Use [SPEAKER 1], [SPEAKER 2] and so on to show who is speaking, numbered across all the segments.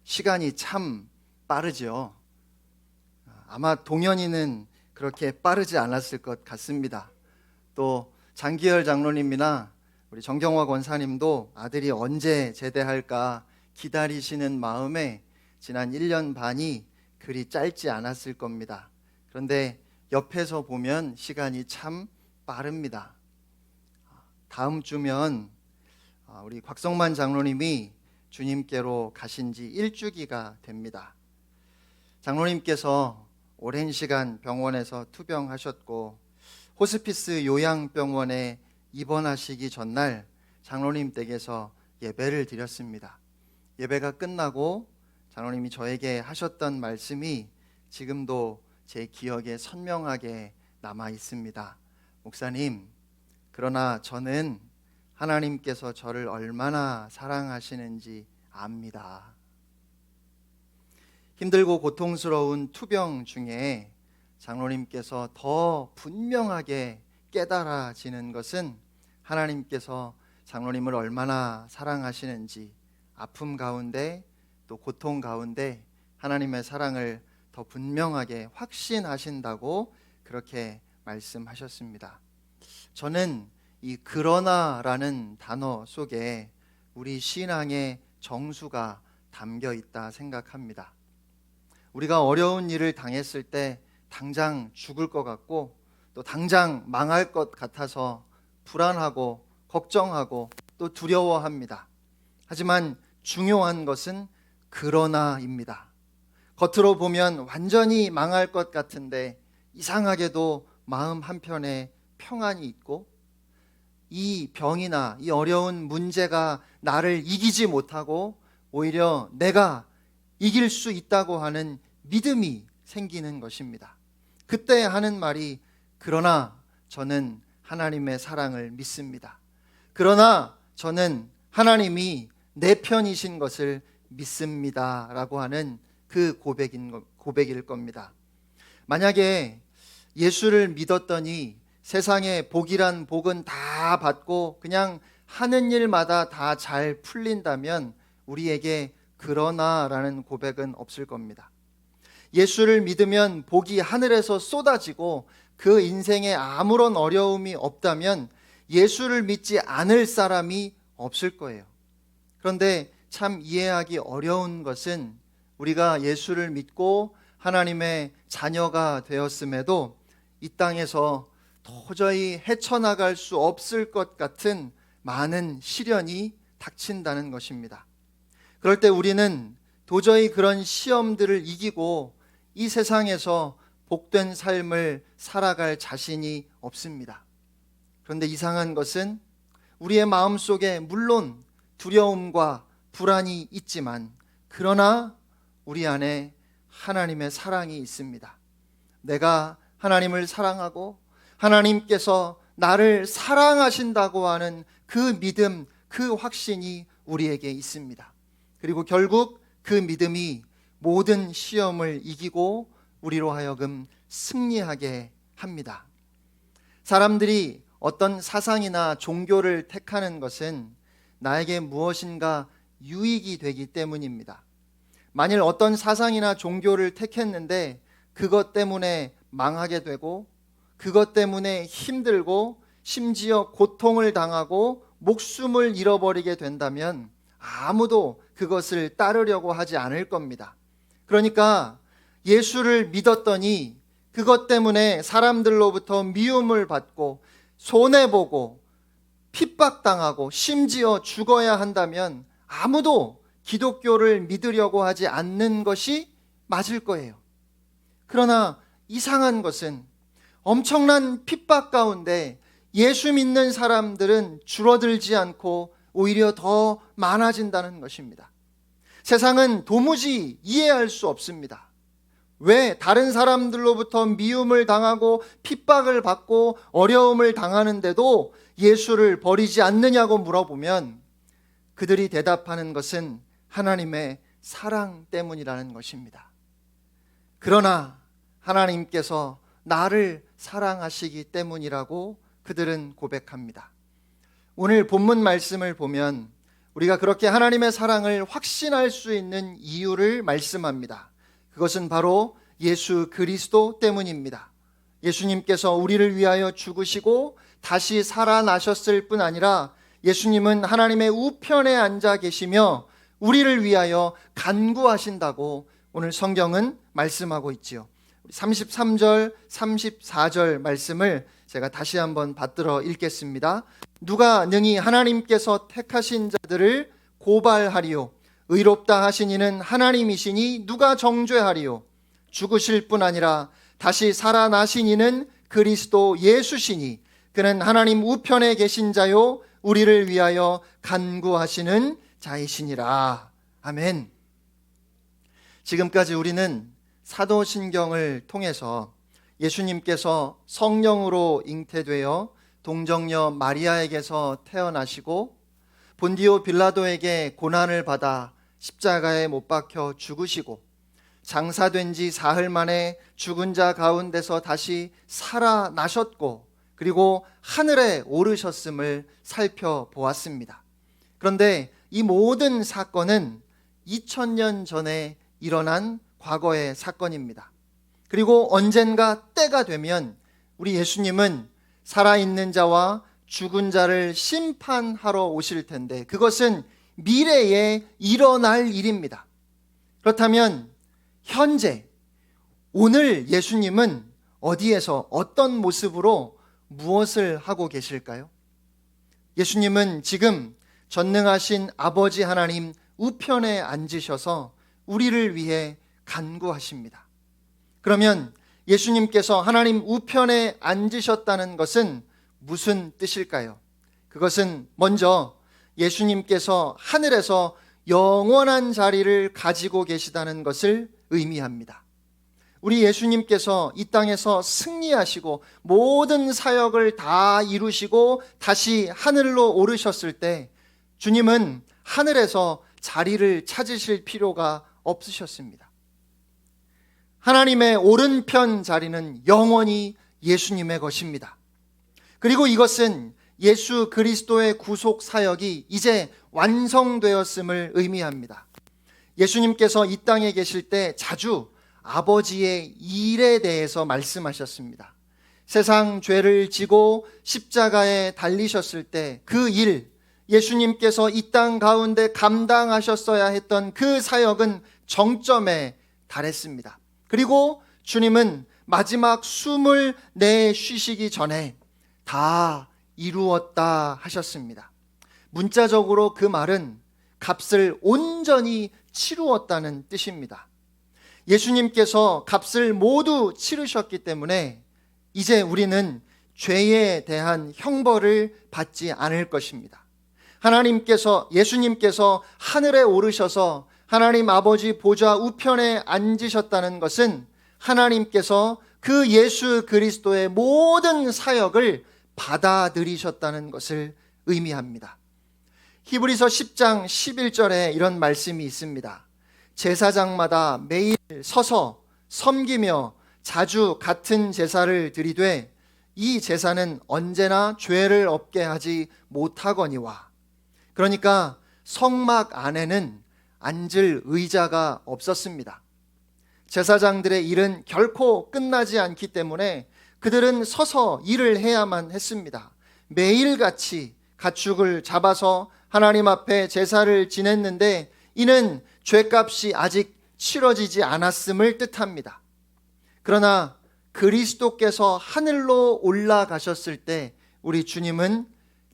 [SPEAKER 1] 시간이 참 빠르죠. 아마 동현이는 그렇게 빠르지 않았을 것 같습니다. 또 장기열 장로님이나 우리 정경화 권사님도 아들이 언제 제대할까 기다리시는 마음에 지난 1년 반이 그리 짧지 않았을 겁니다. 그런데 옆에서 보면 시간이 참 빠릅니다. 다음 주면 우리 곽성만 장로님이 주님께로 가신 지 1주기가 됩니다. 장로님께서 오랜 시간 병원에서 투병하셨고 호스피스 요양병원에 입원하시기 전날 장로님 댁에서 예배를 드렸습니다. 예배가 끝나고 장로님이 저에게 하셨던 말씀이 지금도 제 기억에 선명하게 남아 있습니다. 목사님, 그러나 저는 하나님께서 저를 얼마나 사랑하시는지 압니다. 힘들고 고통스러운 투병 중에 장로님께서 더 분명하게 깨달아지는 것은 하나님께서 장로님을 얼마나 사랑하시는지, 아픔 가운데 또 고통 가운데 하나님의 사랑을 더 분명하게 확신하신다고 그렇게 말씀하셨습니다. 저는 이 그러나라는 단어 속에 우리 신앙의 정수가 담겨 있다 생각합니다. 우리가 어려운 일을 당했을 때 당장 죽을 것 같고 또 당장 망할 것 같아서 불안하고 걱정하고 또 두려워합니다. 하지만 중요한 것은 그러나입니다. 겉으로 보면 완전히 망할 것 같은데 이상하게도 마음 한편에 평안이 있고 이 병이나 이 어려운 문제가 나를 이기지 못하고 오히려 내가 이길 수 있다고 하는 믿음이 생기는 것입니다. 그때 하는 말이 그러나 저는 하나님의 사랑을 믿습니다. 그러나 저는 하나님이 내 편이신 것을 믿습니다 라고 하는 그 고백일 겁니다. 만약에 예수를 믿었더니 세상에 복이란 복은 다 받고 그냥 하는 일마다 다 잘 풀린다면 우리에게 그러나라는 고백은 없을 겁니다. 예수를 믿으면 복이 하늘에서 쏟아지고 그 인생에 아무런 어려움이 없다면 예수를 믿지 않을 사람이 없을 거예요. 그런데 참 이해하기 어려운 것은 우리가 예수를 믿고 하나님의 자녀가 되었음에도 이 땅에서 도저히 헤쳐나갈 수 없을 것 같은 많은 시련이 닥친다는 것입니다. 그럴 때 우리는 도저히 그런 시험들을 이기고 이 세상에서 복된 삶을 살아갈 자신이 없습니다. 그런데 이상한 것은 우리의 마음속에 물론 두려움과 불안이 있지만 그러나 우리 안에 하나님의 사랑이 있습니다. 내가 하나님을 사랑하고 하나님께서 나를 사랑하신다고 하는 그 믿음, 그 확신이 우리에게 있습니다. 그리고 결국 그 믿음이 모든 시험을 이기고 우리로 하여금 승리하게 합니다. 사람들이 어떤 사상이나 종교를 택하는 것은 나에게 무엇인가 유익이 되기 때문입니다. 만일 어떤 사상이나 종교를 택했는데 그것 때문에 망하게 되고 그것 때문에 힘들고 심지어 고통을 당하고 목숨을 잃어버리게 된다면 아무도 그것을 따르려고 하지 않을 겁니다. 그러니까 예수를 믿었더니 그것 때문에 사람들로부터 미움을 받고 손해보고 핍박당하고 심지어 죽어야 한다면 아무도 기독교를 믿으려고 하지 않는 것이 맞을 거예요. 그러나 이상한 것은 엄청난 핍박 가운데 예수 믿는 사람들은 줄어들지 않고 오히려 더 많아진다는 것입니다. 세상은 도무지 이해할 수 없습니다. 왜 다른 사람들로부터 미움을 당하고 핍박을 받고 어려움을 당하는데도 예수를 버리지 않느냐고 물어보면 그들이 대답하는 것은 하나님의 사랑 때문이라는 것입니다. 그러나 하나님께서 나를 사랑하시기 때문이라고 그들은 고백합니다. 오늘 본문 말씀을 보면 우리가 그렇게 하나님의 사랑을 확신할 수 있는 이유를 말씀합니다. 그것은 바로 예수 그리스도 때문입니다. 예수님께서 우리를 위하여 죽으시고 다시 살아나셨을 뿐 아니라 예수님은 하나님의 우편에 앉아 계시며 우리를 위하여 간구하신다고 오늘 성경은 말씀하고 있지요. 33절, 34절 말씀을 제가 다시 한번 받들어 읽겠습니다. 누가 능히 하나님께서 택하신 자들을 고발하리요? 의롭다 하신 이는 하나님이시니 누가 정죄하리요? 죽으실 뿐 아니라 다시 살아나신 이는 그리스도 예수시니 그는 하나님 우편에 계신 자요 우리를 위하여 간구하시는 자이시니라. 아멘. 지금까지 우리는 사도신경을 통해서 예수님께서 성령으로 잉태되어 동정녀 마리아에게서 태어나시고 본디오 빌라도에게 고난을 받아 십자가에 못 박혀 죽으시고 장사된 지 사흘 만에 죽은 자 가운데서 다시 살아나셨고 그리고 하늘에 오르셨음을 살펴보았습니다. 그런데 이 모든 사건은 2000년 전에 일어난 과거의 사건입니다. 그리고 언젠가 때가 되면 우리 예수님은 살아있는 자와 죽은 자를 심판하러 오실 텐데 그것은 미래에 일어날 일입니다. 그렇다면 현재 오늘 예수님은 어디에서 어떤 모습으로 무엇을 하고 계실까요? 예수님은 지금 전능하신 아버지 하나님 우편에 앉으셔서 우리를 위해 간구하십니다. 그러면 예수님께서 하나님 우편에 앉으셨다는 것은 무슨 뜻일까요? 그것은 먼저 예수님께서 하늘에서 영원한 자리를 가지고 계시다는 것을 의미합니다. 우리 예수님께서 이 땅에서 승리하시고 모든 사역을 다 이루시고 다시 하늘로 오르셨을 때 주님은 하늘에서 자리를 찾으실 필요가 없으셨습니다. 하나님의 오른편 자리는 영원히 예수님의 것입니다. 그리고 이것은 예수 그리스도의 구속 사역이 이제 완성되었음을 의미합니다. 예수님께서 이 땅에 계실 때 자주 아버지의 일에 대해서 말씀하셨습니다. 세상 죄를 지고 십자가에 달리셨을 때 그 일, 예수님께서 이 땅 가운데 감당하셨어야 했던 그 사역은 정점에 달했습니다. 그리고 주님은 마지막 숨을 내쉬시기 전에 다 이루었다 하셨습니다. 문자적으로 그 말은 값을 온전히 치루었다는 뜻입니다. 예수님께서 값을 모두 치르셨기 때문에 이제 우리는 죄에 대한 형벌을 받지 않을 것입니다. 예수님께서 하늘에 오르셔서 하나님 아버지 보좌 우편에 앉으셨다는 것은 하나님께서 그 예수 그리스도의 모든 사역을 받아들이셨다는 것을 의미합니다. 히브리서 10장 11절에 이런 말씀이 있습니다. 제사장마다 매일 서서 섬기며 자주 같은 제사를 드리되 이 제사는 언제나 죄를 없게 하지 못하거니와. 그러니까 성막 안에는 앉을 의자가 없었습니다. 제사장들의 일은 결코 끝나지 않기 때문에 그들은 서서 일을 해야만 했습니다. 매일같이 가축을 잡아서 하나님 앞에 제사를 지냈는데 이는 죄값이 아직 치러지지 않았음을 뜻합니다. 그러나 그리스도께서 하늘로 올라가셨을 때 우리 주님은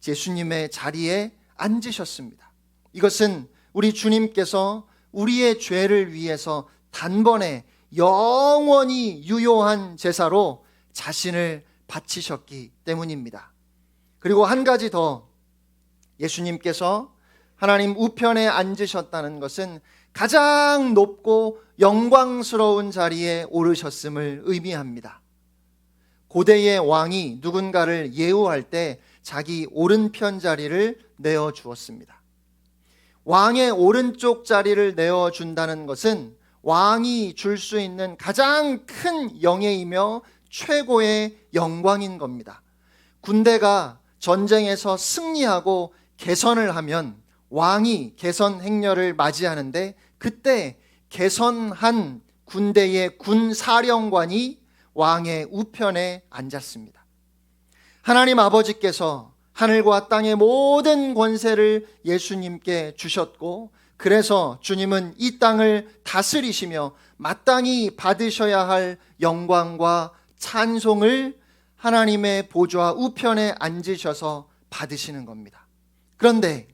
[SPEAKER 1] 예수님의 자리에 앉으셨습니다. 이것은 우리 주님께서 우리의 죄를 위해서 단번에 영원히 유효한 제사로 자신을 바치셨기 때문입니다. 그리고 한 가지 더, 예수님께서 하나님 우편에 앉으셨다는 것은 가장 높고 영광스러운 자리에 오르셨음을 의미합니다. 고대의 왕이 누군가를 예우할 때 자기 오른편 자리를 내어주었습니다. 왕의 오른쪽 자리를 내어준다는 것은 왕이 줄 수 있는 가장 큰 영예이며 최고의 영광인 겁니다. 군대가 전쟁에서 승리하고 개선을 하면 왕이 개선 행렬을 맞이하는데 그때 개선한 군대의 군사령관이 왕의 우편에 앉았습니다. 하나님 아버지께서 하늘과 땅의 모든 권세를 예수님께 주셨고, 그래서 주님은 이 땅을 다스리시며 마땅히 받으셔야 할 영광과 찬송을 하나님의 보좌 우편에 앉으셔서 받으시는 겁니다. 그런데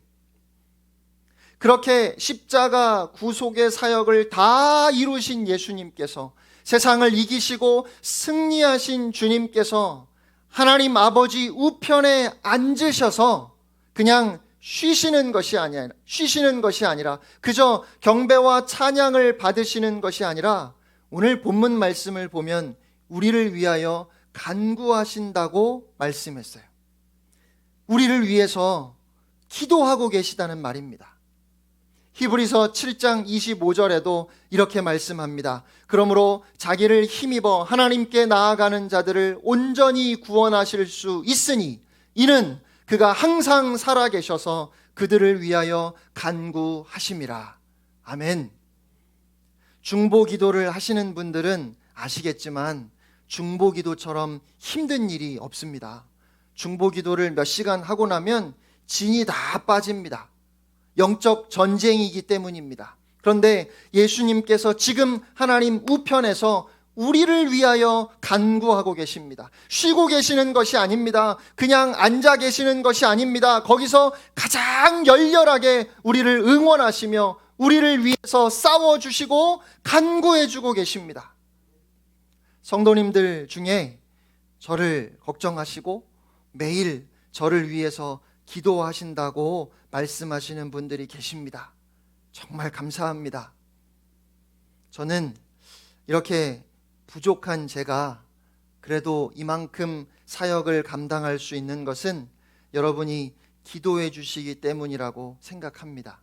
[SPEAKER 1] 그렇게 십자가 구속의 사역을 다 이루신 예수님께서, 세상을 이기시고 승리하신 주님께서 하나님 아버지 우편에 앉으셔서 그냥 쉬시는 것이 아니라 그저 경배와 찬양을 받으시는 것이 아니라 오늘 본문 말씀을 보면 우리를 위하여 간구하신다고 말씀했어요. 우리를 위해서 기도하고 계시다는 말입니다. 히브리서 7장 25절에도 이렇게 말씀합니다. 그러므로 자기를 힘입어 하나님께 나아가는 자들을 온전히 구원하실 수 있으니 이는 그가 항상 살아계셔서 그들을 위하여 간구하심이라. 아멘. 중보기도를 하시는 분들은 아시겠지만 중보기도처럼 힘든 일이 없습니다. 중보기도를 몇 시간 하고 나면 진이 다 빠집니다. 영적 전쟁이기 때문입니다. 그런데 예수님께서 지금 하나님 우편에서 우리를 위하여 간구하고 계십니다. 쉬고 계시는 것이 아닙니다. 그냥 앉아 계시는 것이 아닙니다. 거기서 가장 열렬하게 우리를 응원하시며 우리를 위해서 싸워주시고 간구해주고 계십니다. 성도님들 중에 저를 걱정하시고 매일 저를 위해서 기도하신다고 말씀하시는 분들이 계십니다. 정말 감사합니다. 저는 이렇게 부족한 제가 그래도 이만큼 사역을 감당할 수 있는 것은 여러분이 기도해 주시기 때문이라고 생각합니다.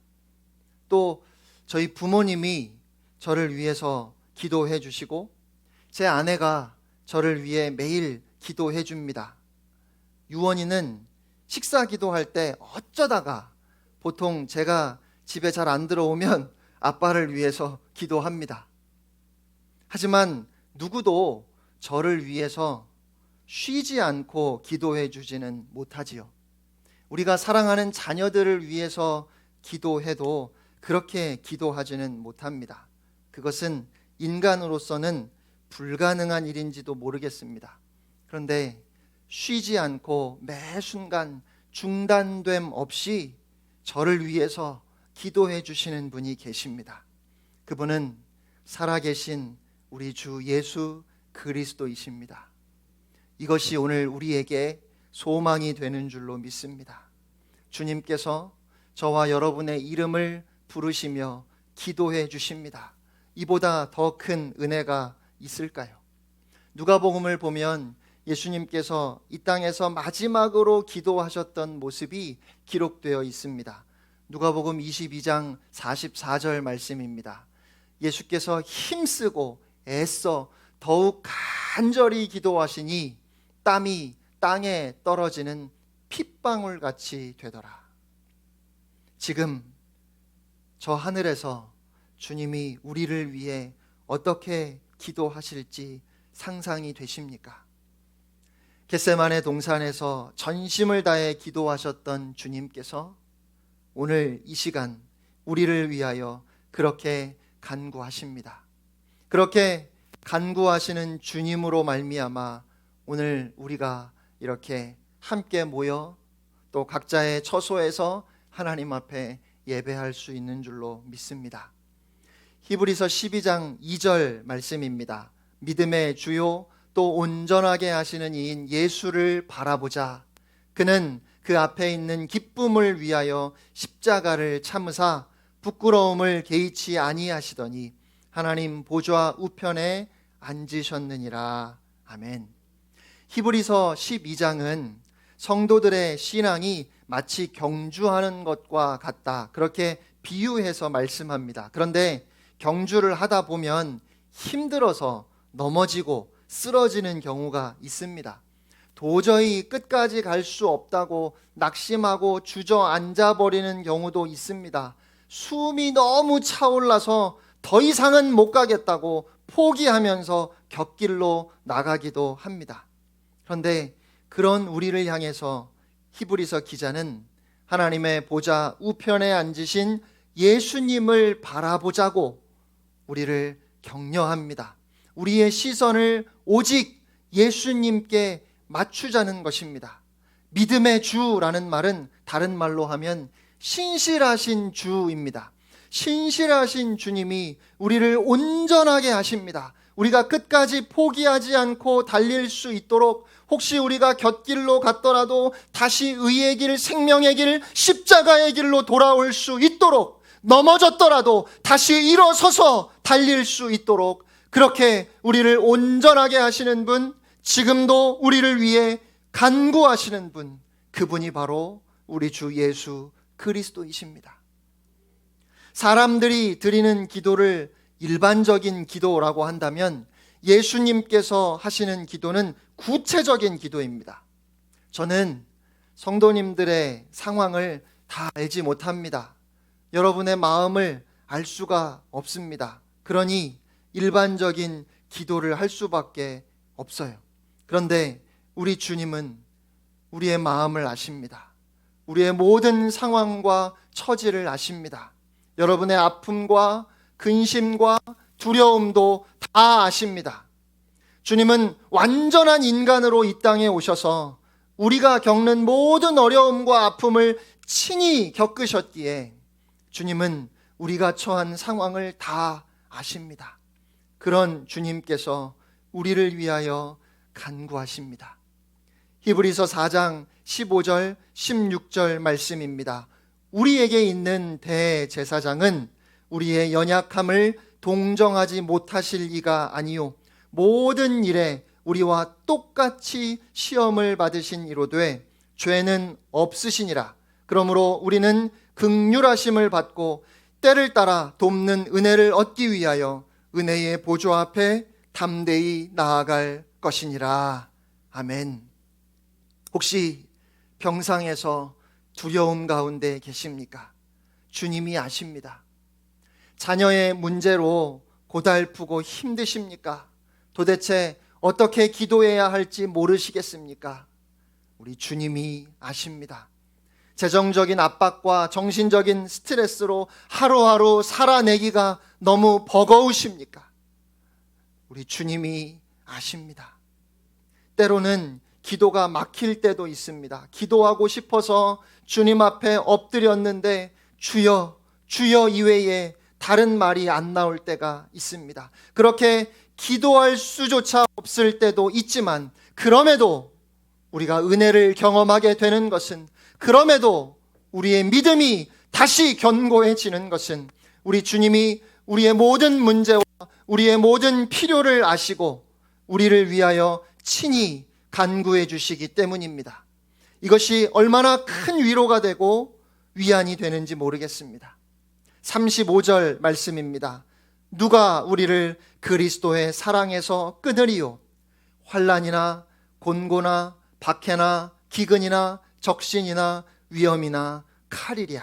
[SPEAKER 1] 또 저희 부모님이 저를 위해서 기도해 주시고 제 아내가 저를 위해 매일 기도해 줍니다. 유원이는 식사 기도할 때 어쩌다가 보통 제가 집에 잘 안 들어오면 아빠를 위해서 기도합니다. 하지만 누구도 저를 위해서 쉬지 않고 기도해 주지는 못하지요. 우리가 사랑하는 자녀들을 위해서 기도해도 그렇게 기도하지는 못합니다. 그것은 인간으로서는 불가능한 일인지도 모르겠습니다. 그런데 쉬지 않고 매 순간 중단됨 없이 저를 위해서 기도해 주시는 분이 계십니다. 그분은 살아계신 우리 주 예수 그리스도이십니다. 이것이 오늘 우리에게 소망이 되는 줄로 믿습니다. 주님께서 저와 여러분의 이름을 부르시며 기도해 주십니다. 이보다 더 큰 은혜가 있을까요? 누가복음을 보면 예수님께서 이 땅에서 마지막으로 기도하셨던 모습이 기록되어 있습니다. 누가복음 22장 44절 말씀입니다. 예수께서 힘쓰고 애써 더욱 간절히 기도하시니 땀이 땅에 떨어지는 핏방울 같이 되더라. 지금 저 하늘에서 주님이 우리를 위해 어떻게 기도하실지 상상이 되십니까? 겟세마네 동산에서 전심을 다해 기도하셨던 주님께서 오늘 이 시간 우리를 위하여 그렇게 간구하십니다. 그렇게 간구하시는 주님으로 말미암아 오늘 우리가 이렇게 함께 모여 또 각자의 처소에서 하나님 앞에 예배할 수 있는 줄로 믿습니다. 히브리서 12장 2절 말씀입니다. 믿음의 주요 또 온전하게 하시는 이인 예수를 바라보자. 그는 그 앞에 있는 기쁨을 위하여 십자가를 참으사 부끄러움을 개의치 아니하시더니 하나님 보좌 우편에 앉으셨느니라. 아멘. 히브리서 12장은 성도들의 신앙이 마치 경주하는 것과 같다, 그렇게 비유해서 말씀합니다. 그런데 경주를 하다 보면 힘들어서 넘어지고 쓰러지는 경우가 있습니다. 도저히 끝까지 갈 수 없다고 낙심하고 주저앉아 버리는 경우도 있습니다. 숨이 너무 차올라서 더 이상은 못 가겠다고 포기하면서 곁길로 나가기도 합니다. 그런데 그런 우리를 향해서 히브리서 기자는 하나님의 보좌 우편에 앉으신 예수님을 바라보자고 우리를 격려합니다. 우리의 시선을 오직 예수님께 맞추자는 것입니다. 믿음의 주라는 말은 다른 말로 하면 신실하신 주입니다. 신실하신 주님이 우리를 온전하게 하십니다. 우리가 끝까지 포기하지 않고 달릴 수 있도록, 혹시 우리가 곁길로 갔더라도 다시 의의 길, 생명의 길, 십자가의 길로 돌아올 수 있도록, 넘어졌더라도 다시 일어서서 달릴 수 있도록 그렇게 우리를 온전하게 하시는 분, 지금도 우리를 위해 간구하시는 분, 그분이 바로 우리 주 예수 그리스도이십니다. 사람들이 드리는 기도를 일반적인 기도라고 한다면 예수님께서 하시는 기도는 구체적인 기도입니다. 저는 성도님들의 상황을 다 알지 못합니다. 여러분의 마음을 알 수가 없습니다. 그러니 일반적인 기도를 할 수밖에 없어요. 그런데 우리 주님은 우리의 마음을 아십니다. 우리의 모든 상황과 처지를 아십니다. 여러분의 아픔과 근심과 두려움도 다 아십니다. 주님은 완전한 인간으로 이 땅에 오셔서 우리가 겪는 모든 어려움과 아픔을 친히 겪으셨기에 주님은 우리가 처한 상황을 다 아십니다. 그런 주님께서 우리를 위하여 간구하십니다. 히브리서 4장 15절 16절 말씀입니다. 우리에게 있는 대제사장은 우리의 연약함을 동정하지 못하실 이가 아니요 모든 일에 우리와 똑같이 시험을 받으신 이로되 죄는 없으시니라. 그러므로 우리는 긍휼하심을 받고 때를 따라 돕는 은혜를 얻기 위하여 은혜의 보좌 앞에 담대히 나아갈 것이니라. 아멘. 혹시 병상에서 두려움 가운데 계십니까? 주님이 아십니다. 자녀의 문제로 고달프고 힘드십니까? 도대체 어떻게 기도해야 할지 모르시겠습니까? 우리 주님이 아십니다. 재정적인 압박과 정신적인 스트레스로 하루하루 살아내기가 너무 버거우십니까? 우리 주님이 아십니다. 때로는 기도가 막힐 때도 있습니다. 기도하고 싶어서 주님 앞에 엎드렸는데 주여, 주여 이외에 다른 말이 안 나올 때가 있습니다. 그렇게 기도할 수조차 없을 때도 있지만, 그럼에도 우리가 은혜를 경험하게 되는 것은, 그럼에도 우리의 믿음이 다시 견고해지는 것은 우리 주님이 우리의 모든 문제와 우리의 모든 필요를 아시고 우리를 위하여 친히 간구해 주시기 때문입니다. 이것이 얼마나 큰 위로가 되고 위안이 되는지 모르겠습니다. 35절 말씀입니다. 누가 우리를 그리스도의 사랑에서 끊으리요? 환난이나 곤고나 박해나 기근이나 적신이나 위험이나 칼이랴.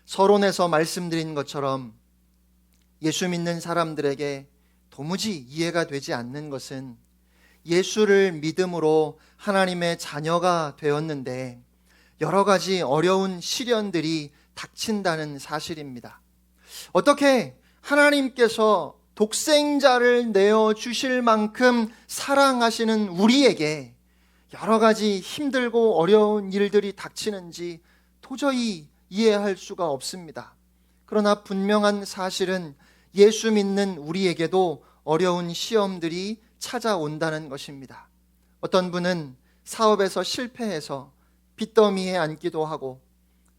[SPEAKER 1] 서론에서 말씀드린 것처럼 예수 믿는 사람들에게 도무지 이해가 되지 않는 것은 예수를 믿음으로 하나님의 자녀가 되었는데 여러 가지 어려운 시련들이 닥친다는 사실입니다. 어떻게 하나님께서 독생자를 내어주실 만큼 사랑하시는 우리에게 여러 가지 힘들고 어려운 일들이 닥치는지 도저히 이해할 수가 없습니다. 그러나 분명한 사실은 예수 믿는 우리에게도 어려운 시험들이 찾아온다는 것입니다. 어떤 분은 사업에서 실패해서 빚더미에 앉기도 하고,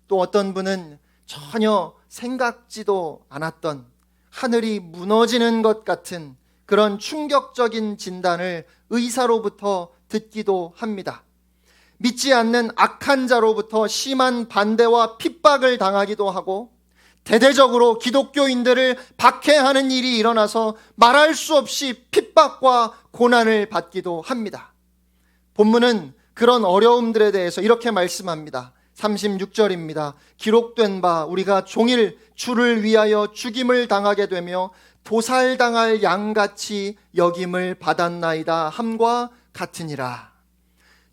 [SPEAKER 1] 또 어떤 분은 전혀 생각지도 않았던 하늘이 무너지는 것 같은 그런 충격적인 진단을 의사로부터 듣기도 합니다. 믿지 않는 악한 자로부터 심한 반대와 핍박을 당하기도 하고, 대대적으로 기독교인들을 박해하는 일이 일어나서 말할 수 없이 핍박과 고난을 받기도 합니다. 본문은 그런 어려움들에 대해서 이렇게 말씀합니다. 36절입니다. 기록된 바 우리가 종일 주를 위하여 죽임을 당하게 되며 도살당할 양같이 여김을 받았나이다 함과 같으니라.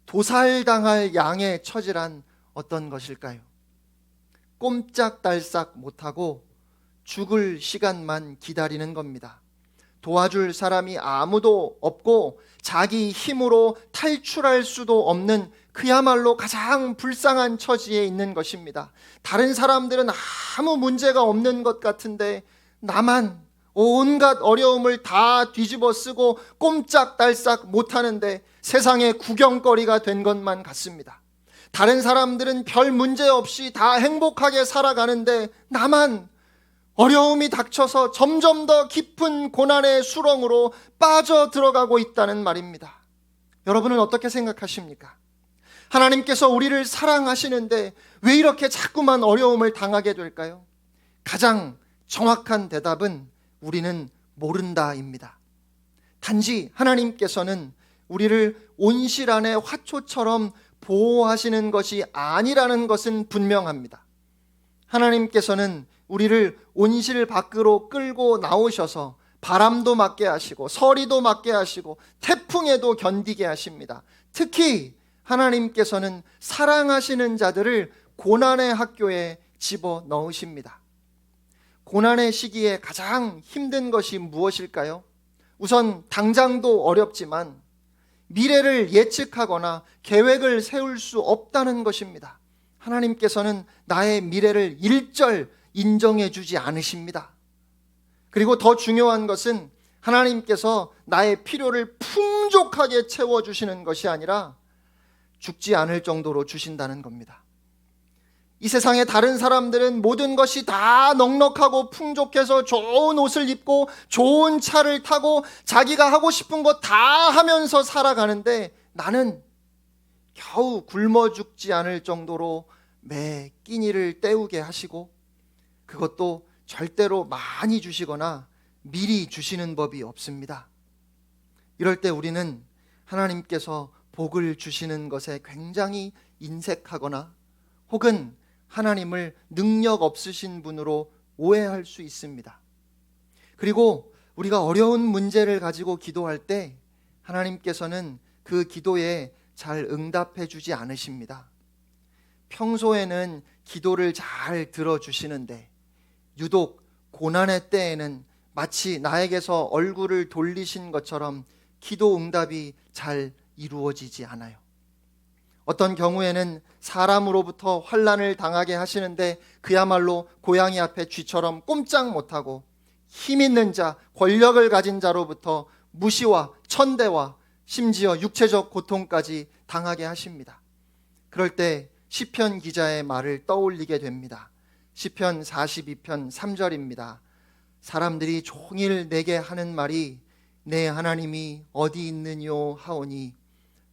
[SPEAKER 1] 도살당할 양의 처지란 어떤 것일까요? 꼼짝달싹 못하고 죽을 시간만 기다리는 겁니다. 도와줄 사람이 아무도 없고 자기 힘으로 탈출할 수도 없는 그야말로 가장 불쌍한 처지에 있는 것입니다. 다른 사람들은 아무 문제가 없는 것 같은데 나만 온갖 어려움을 다 뒤집어 쓰고 꼼짝달싹 못하는데 세상의 구경거리가 된 것만 같습니다. 다른 사람들은 별 문제 없이 다 행복하게 살아가는데 나만 어려움이 닥쳐서 점점 더 깊은 고난의 수렁으로 빠져 들어가고 있다는 말입니다. 여러분은 어떻게 생각하십니까? 하나님께서 우리를 사랑하시는데 왜 이렇게 자꾸만 어려움을 당하게 될까요? 가장 정확한 대답은 우리는 모른다입니다. 단지 하나님께서는 우리를 온실안의 화초처럼 보호하시는 것이 아니라는 것은 분명합니다. 하나님께서는 우리를 온실 밖으로 끌고 나오셔서 바람도 맞게 하시고 서리도 맞게 하시고 태풍에도 견디게 하십니다. 특히 하나님께서는 사랑하시는 자들을 고난의 학교에 집어 넣으십니다. 고난의 시기에 가장 힘든 것이 무엇일까요? 우선 당장도 어렵지만 미래를 예측하거나 계획을 세울 수 없다는 것입니다. 하나님께서는 나의 미래를 일절 인정해 주지 않으십니다. 그리고 더 중요한 것은 하나님께서 나의 필요를 풍족하게 채워주시는 것이 아니라 죽지 않을 정도로 주신다는 겁니다. 이 세상의 다른 사람들은 모든 것이 다 넉넉하고 풍족해서 좋은 옷을 입고 좋은 차를 타고 자기가 하고 싶은 거 다 하면서 살아가는데 나는 겨우 굶어 죽지 않을 정도로 매 끼니를 때우게 하시고 그것도 절대로 많이 주시거나 미리 주시는 법이 없습니다. 이럴 때 우리는 하나님께서 복을 주시는 것에 굉장히 인색하거나 혹은 하나님을 능력 없으신 분으로 오해할 수 있습니다. 그리고 우리가 어려운 문제를 가지고 기도할 때 하나님께서는 그 기도에 잘 응답해 주지 않으십니다. 평소에는 기도를 잘 들어주시는데 유독 고난의 때에는 마치 나에게서 얼굴을 돌리신 것처럼 기도 응답이 잘 이루어지지 않아요. 어떤 경우에는 사람으로부터 환난을 당하게 하시는데 그야말로 고양이 앞에 쥐처럼 꼼짝 못하고 힘 있는 자, 권력을 가진 자로부터 무시와 천대와 심지어 육체적 고통까지 당하게 하십니다. 그럴 때 시편 기자의 말을 떠올리게 됩니다. 시편 42편 3절입니다. 사람들이 종일 내게 하는 말이 내 하나님이 어디 있느뇨 하오니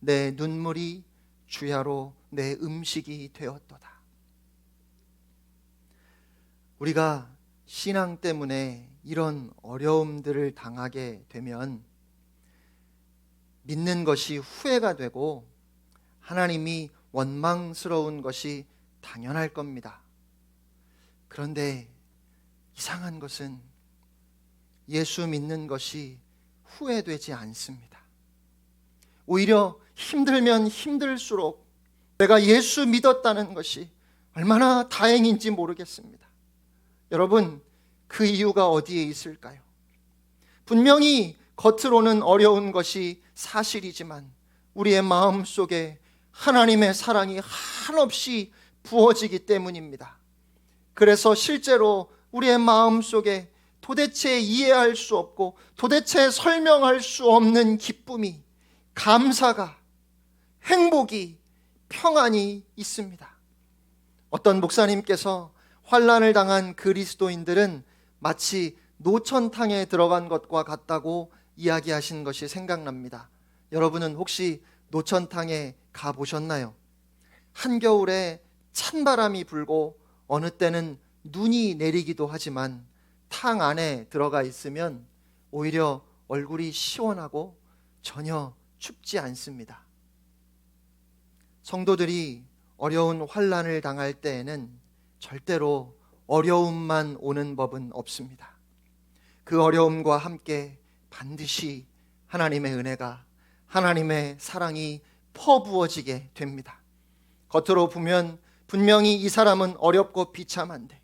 [SPEAKER 1] 내 눈물이 주야로 내 음식이 되었도다. 우리가 신앙 때문에 이런 어려움들을 당하게 되면 믿는 것이 후회가 되고 하나님이 원망스러운 것이 당연할 겁니다. 그런데 이상한 것은 예수 믿는 것이 후회되지 않습니다. 오히려 힘들면 힘들수록 내가 예수 믿었다는 것이 얼마나 다행인지 모르겠습니다. 여러분, 그 이유가 어디에 있을까요? 분명히 겉으로는 어려운 것이 사실이지만 우리의 마음 속에 하나님의 사랑이 한없이 부어지기 때문입니다. 그래서 실제로 우리의 마음 속에 도대체 이해할 수 없고 도대체 설명할 수 없는 기쁨이, 감사가, 행복이, 평안이 있습니다. 어떤 목사님께서 환난을 당한 그리스도인들은 마치 노천탕에 들어간 것과 같다고 이야기하신 것이 생각납니다. 여러분은 혹시 노천탕에 가보셨나요? 한겨울에 찬바람이 불고 어느 때는 눈이 내리기도 하지만 탕 안에 들어가 있으면 오히려 얼굴이 시원하고 전혀 춥지 않습니다. 성도들이 어려운 환난을 당할 때에는 절대로 어려움만 오는 법은 없습니다. 그 어려움과 함께 반드시 하나님의 은혜가, 하나님의 사랑이 퍼부어지게 됩니다. 겉으로 보면 분명히 이 사람은 어렵고 비참한데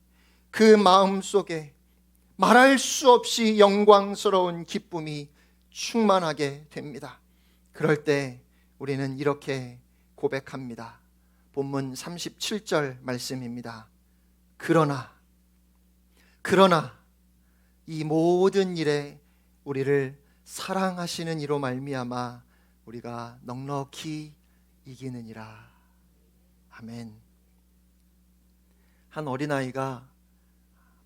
[SPEAKER 1] 그 마음 속에 말할 수 없이 영광스러운 기쁨이 충만하게 됩니다. 그럴 때 우리는 이렇게 고백합니다. 본문 37절 말씀입니다. 그러나 이 모든 일에 우리를 사랑하시는 이로 말미암아 우리가 넉넉히 이기느니라. 아멘. 한 어린아이가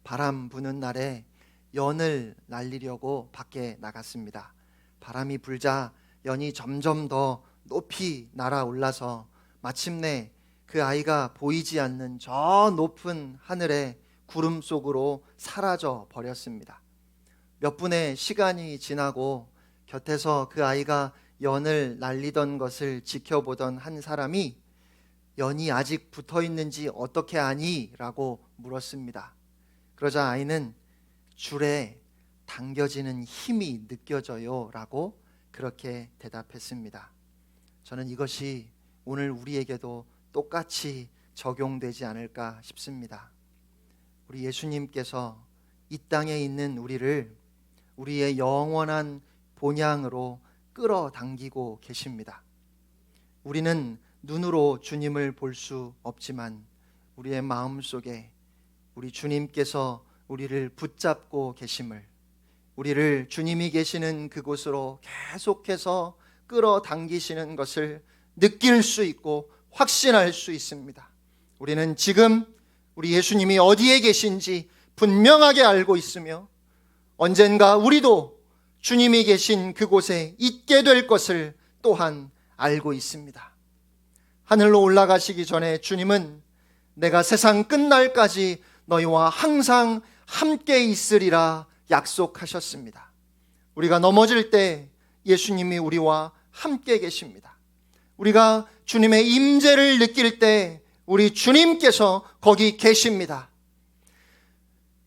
[SPEAKER 1] 바람 부는 날에 연을 날리려고 밖에 나갔습니다. 바람이 불자 연이 점점 더 높이 날아올라서 마침내 그 아이가 보이지 않는 저 높은 하늘의 구름 속으로 사라져 버렸습니다. 몇 분의 시간이 지나고 곁에서 그 아이가 연을 날리던 것을 지켜보던 한 사람이 연이 아직 붙어 있는지 어떻게 아니? 라고 물었습니다. 그러자 아이는 줄에 당겨지는 힘이 느껴져요 라고 그렇게 대답했습니다. 저는 이것이 오늘 우리에게도 똑같이 적용되지 않을까 싶습니다. 우리 예수님께서 이 땅에 있는 우리를 우리의 영원한 본향으로 끌어당기고 계십니다. 우리는 눈으로 주님을 볼 수 없지만 우리의 마음속에 우리 주님께서 우리를 붙잡고 계심을, 우리를 주님이 계시는 그곳으로 계속해서 끌어당기시는 것을 느낄 수 있고 확신할 수 있습니다. 우리는 지금 우리 예수님이 어디에 계신지 분명하게 알고 있으며 언젠가 우리도 주님이 계신 그곳에 있게 될 것을 또한 알고 있습니다. 하늘로 올라가시기 전에 주님은 내가 세상 끝날까지 너희와 항상 함께 있으리라 약속하셨습니다. 우리가 넘어질 때 예수님이 우리와 함께 계십니다. 우리가 주님의 임재를 느낄 때 우리 주님께서 거기 계십니다.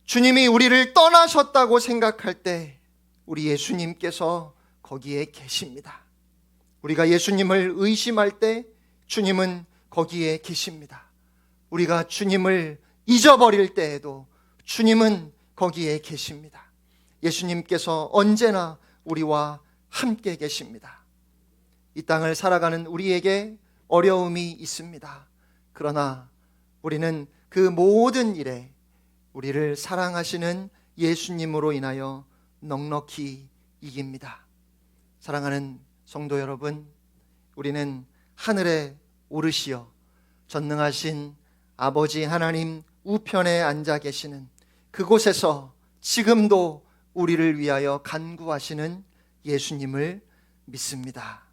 [SPEAKER 1] 주님이 우리를 떠나셨다고 생각할 때 우리 예수님께서 거기에 계십니다. 우리가 예수님을 의심할 때 주님은 거기에 계십니다. 우리가 주님을 잊어버릴 때에도 주님은 거기에 계십니다. 예수님께서 언제나 우리와 함께 계십니다. 이 땅을 살아가는 우리에게 어려움이 있습니다. 그러나 우리는 그 모든 일에 우리를 사랑하시는 예수님으로 인하여 넉넉히 이깁니다. 사랑하는 성도 여러분, 우리는 하늘에 오르시어 전능하신 아버지 하나님 우편에 앉아 계시는 그곳에서 지금도 우리를 위하여 간구하시는 예수님을 믿습니다.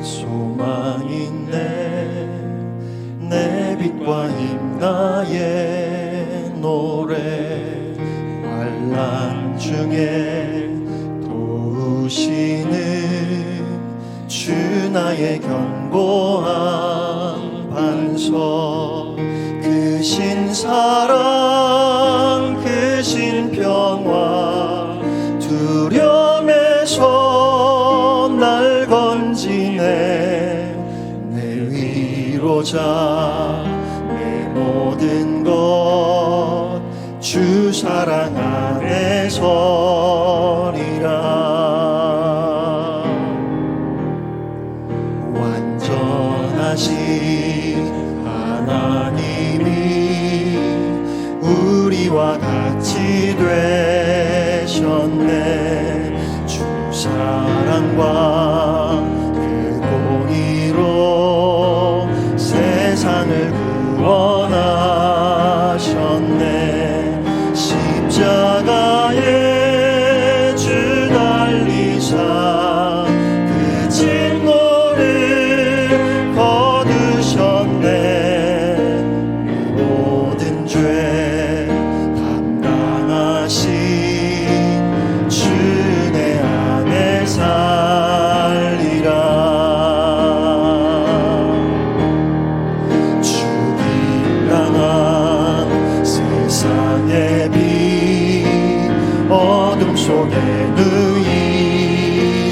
[SPEAKER 2] 소망인데 내 빛과 힘 나의 노래 환난 중에 도우시는 주 나의 견고한 반석 크신 사랑 크신 평화 두려움에서 날 건지네 내 위로자 내 모든 것 주 사랑 안에 서리라 완전하신 하나님이 우리와 같이 되셨네 주 사랑과 그 공의로 세상을 구원하셨네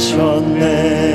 [SPEAKER 2] 하셨네